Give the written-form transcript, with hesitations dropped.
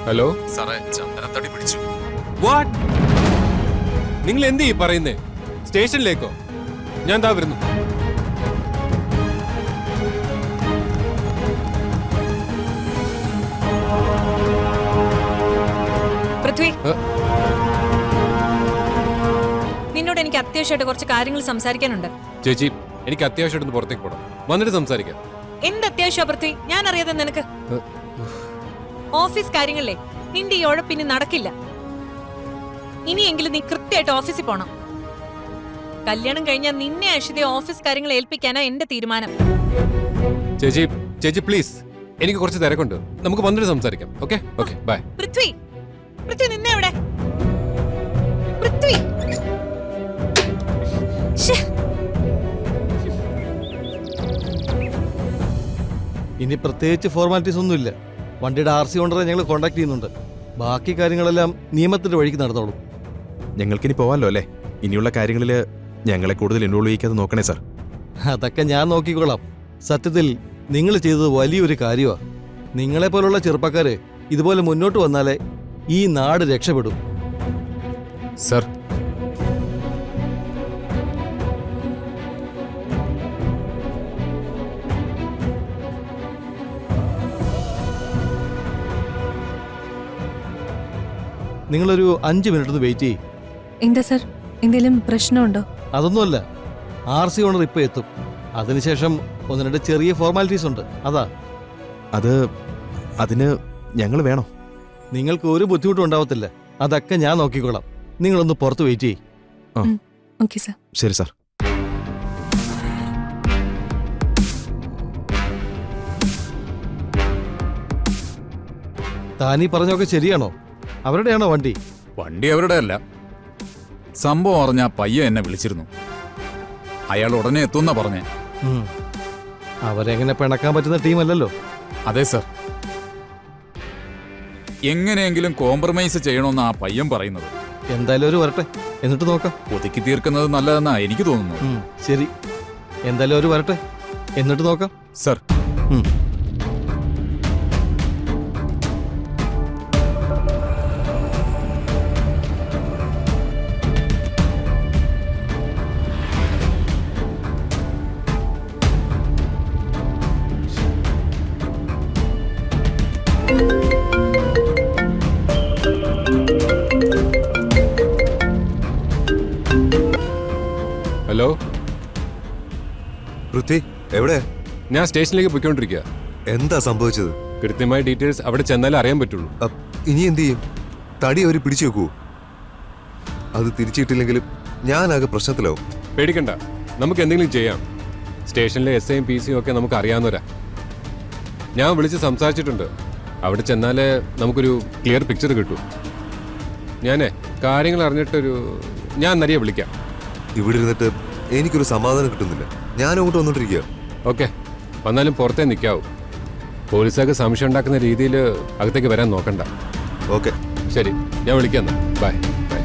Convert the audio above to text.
Hello സാറേ, ചന്ദനത്തടി പിടിച്ചു. What? നിങ്ങൾ എന്ത് ഈ പറയുന്നേ? സ്റ്റേഷനിലേക്കോ? ഞാൻ ദാ വരുന്നു. പൃഥ്വി, നിന്നോട് എനിക്ക് അത്യാവശ്യമായിട്ട് കുറച്ച് കാര്യങ്ങൾ സംസാരിക്കാനുണ്ട്. ചേച്ചി, എനിക്ക് അത്യാവശ്യമായിട്ടൊന്ന് പുറത്തേക്ക് പോകണം. വന്നിട്ട് സംസാരിക്കാം. എന്ത് അത്യാവശ്യം പൃഥ്വി? ഞാൻ അറിയാതെ നിനക്ക് ഓഫീസ് കാര്യങ്ങളിലെ നിന്റെ ഈ ഉഴപ്പിന് നടക്കില്ല. ഇനിയെങ്കിലും നീ കൃത്യമായിട്ട് ഓഫീസിൽ പോണം. കല്യാണം കഴിഞ്ഞാൽ നിന്നെ അശ്വതി ഓഫീസ് കാര്യങ്ങൾ ഏൽപ്പിക്കാനാ എന്റെ തീരുമാനം. ചേച്ചി ചേച്ചി പ്ലീസ്, എനിക്ക് കുറച്ച് തിരക്കുണ്ട്. നമുക്ക് വന്നിട്ട് സംസാരിക്കാം. Okay okay, bye. Prithvi, Prithvi നിന്നെ എവിടെ? പൃഥ്വി, ശ്ശേ. ഇനി പ്രത്യേകിച്ച് ഫോർമാലിറ്റീസ് ഒന്നുമില്ല. വണ്ടിയുടെ RC ഓണറെ ഞങ്ങൾ കോൺടാക്ട് ചെയ്യുന്നുണ്ട്. ബാക്കി കാര്യങ്ങളെല്ലാം നിയമത്തിന്റെ വഴിക്ക് നടന്നോളും. ഞങ്ങൾക്കിനി പോവാലോ അല്ലേ? ഇനിയുള്ള കാര്യങ്ങളിൽ ഞങ്ങളെ കൂടുതൽ ഇൻവോൾവ് ചെയ്യിക്കാതെ നോക്കണേ സാർ. അതൊക്കെ ഞാൻ നോക്കിക്കോളാം. സത്യത്തിൽ നിങ്ങൾ ചെയ്തത് വലിയൊരു കാര്യമാണ്. നിങ്ങളെപ്പോലുള്ള ചെറുപ്പക്കാര് ഇതുപോലെ മുന്നോട്ട് വന്നാലേ ഈ നാട് രക്ഷപ്പെടും. സാർ, നിങ്ങളൊരു 5 മിനിറ്റ് ഒന്ന് വെയിറ്റ് ചെയ്യും. എന്താ സർ, എന്തെങ്കിലും പ്രശ്നമുണ്ടോ? അതൊന്നുമല്ല, RC ഓണർ ഇപ്പൊ എത്തും. അതിനുശേഷം 1-2 ചെറിയ ഫോർമാലിറ്റീസ് ഉണ്ട്. അതാ. അതിന് ഞങ്ങൾ വേണോ? നിങ്ങൾക്ക് ഒരു ബുദ്ധിമുട്ടും ഉണ്ടാവത്തില്ല. അതൊക്കെ ഞാൻ നോക്കിക്കോളാം. നിങ്ങളൊന്ന് പുറത്ത് വെയിറ്റ് ചെയ്യും. Okay sir. ശരി സാർ. താനീ പറഞ്ഞൊക്കെ ശരിയാണോ? അവരുടെയാണോ വണ്ടി? വണ്ടി അവരുടെ അല്ല. സംഭവം അറിഞ്ഞ പയ്യ എന്നെ വിളിച്ചിരുന്നു. അയാൾ ഉടനെ എത്തുന്ന പറഞ്ഞേ. അവരെങ്ങനെ പിണക്കാൻ പറ്റുന്ന ടീമല്ലല്ലോ. അതെ സർ. എങ്ങനെയെങ്കിലും കോംപ്രമൈസ് ചെയ്യണമെന്ന് ആ പയ്യൻ പറയുന്നത്. എന്തായാലും ഒരു വരട്ടെ, എന്നിട്ട് നോക്കാം. ഒതുക്കി തീർക്കുന്നത് നല്ലതെന്നാ എനിക്ക് തോന്നുന്നു. ശരി, എന്തായാലും ഒരു വരട്ടെ, എന്നിട്ട് നോക്കാം. സർ. ഹലോ പൃഥ്വി, എവിടെ? ഞാൻ സ്റ്റേഷനിലേക്ക് പോയിക്കൊണ്ടിരിക്കുക. എന്താ സംഭവിച്ചത്? കൃത്യമായ ഡീറ്റെയിൽസ് അവിടെ ചെന്നാലേ അറിയാൻ പറ്റുള്ളൂ. ഇനി എന്ത് ചെയ്യും? തടി അവർ പിടിച്ചു വെക്കൂ. അത് തിരിച്ചിട്ടില്ലെങ്കിലും ഞാനാകെ പ്രശ്നത്തിലാവും. പേടിക്കണ്ട, നമുക്ക് എന്തെങ്കിലും ചെയ്യാം. സ്റ്റേഷനിലെ SIയും PCയും ഒക്കെ നമുക്ക് അറിയാവുന്നവരാ. ഞാൻ വിളിച്ച് സംസാരിച്ചിട്ടുണ്ട്. അവിടെ ചെന്നാലേ നമുക്കൊരു ക്ലിയർ പിക്ചർ കിട്ടൂ. ഞാനേ കാര്യങ്ങൾ അറിഞ്ഞിട്ടൊരു ഞാൻ നരിയെ വിളിക്കാം. ഇവിടെ ഇരുന്നിട്ട് എനിക്കൊരു സമാധാനം കിട്ടുന്നില്ല. ഞാൻ അങ്ങോട്ട് വന്നോണ്ടിരിക്കുക. ഓക്കെ, വന്നാലും പുറത്തേ നിൽക്കാവൂ. പോലീസുകാർക്ക് സംശയം ഉണ്ടാക്കുന്ന രീതിയിൽ അകത്തേക്ക് വരാൻ നോക്കണ്ട. ഓക്കെ, ശരി, ഞാൻ വിളിക്കാം. Bye bye.